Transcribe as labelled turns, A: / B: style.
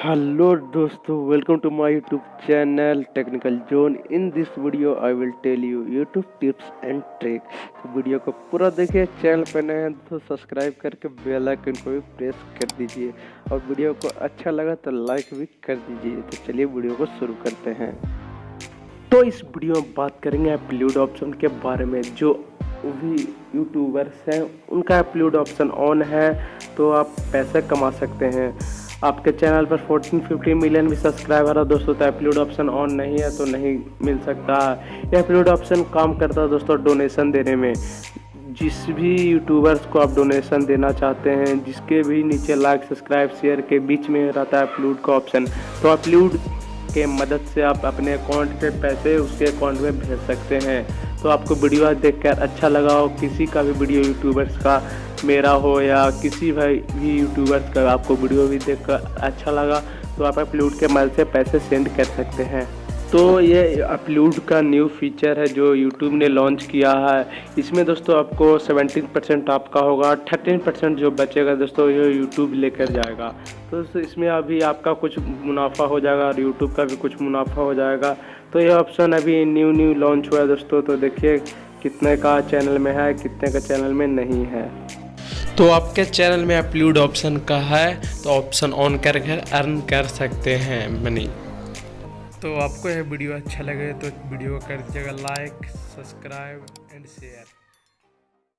A: Hello दोस्तों, welcome to my YouTube channel Technical Zone. In this video I will tell you YouTube tips and tricks. तो video को पूरा देखिए। Channel पर नए हैं तो सब्सक्राइब करके बेल आइकन को भी प्रेस कर दीजिए और वीडियो को अच्छा लगा तो लाइक भी कर दीजिए। तो चलिए वीडियो को शुरू करते हैं। तो इस वीडियो में बात करेंगे अपलोड ऑप्शन के बारे में। जो भी यूट्यूबर्स हैं उनका अपलोड ऑप्शन ऑन है तो आप पैसे कमा सकते हैं। आपके चैनल पर 14-15 मिलियन भी सब्सक्राइबर है दोस्तों, तो अपलोड ऑप्शन ऑन नहीं है तो नहीं मिल सकता। यह अपलोड ऑप्शन काम करता है दोस्तों डोनेशन देने में। जिस भी यूट्यूबर्स को आप डोनेशन देना चाहते हैं, जिसके भी नीचे लाइक सब्सक्राइब शेयर के बीच में रहता है अपलोड का ऑप्शन, तो अपलोड के मदद से आप अपने अकाउंट पे पैसे उसके अकाउंट में भेज सकते हैं। तो आपको वीडियो देखकर अच्छा लगा हो, किसी का भी वीडियो यूट्यूबर्स का मेरा हो या किसी भी यूट्यूबर्स का आपको वीडियो भी देखकर अच्छा लगा तो आप अपलोड के मदद से पैसे सेंड कर सकते हैं। तो ये अपलोड का न्यू फीचर है जो यूट्यूब ने लॉन्च किया है। इसमें दोस्तों आपको 17% आपका होगा, 13% जो बचेगा दोस्तों ये यूट्यूब लेकर जाएगा। तो दोस्तों इसमें अभी आपका कुछ मुनाफा हो जाएगा और यूट्यूब का भी कुछ मुनाफा हो जाएगा। तो ये ऑप्शन अभी न्यू लॉन्च हुआ है दोस्तों। तो देखिए कितने का चैनल में है, कितने का चैनल में नहीं है।
B: तो आपके चैनल में अपलोड ऑप्शन का है तो ऑप्शन ऑन करके अर्न कर सकते हैं मनी। तो आपको यह वीडियो अच्छा लगे तो वीडियो को कर दीजिएगा लाइक, सब्सक्राइब एंड शेयर।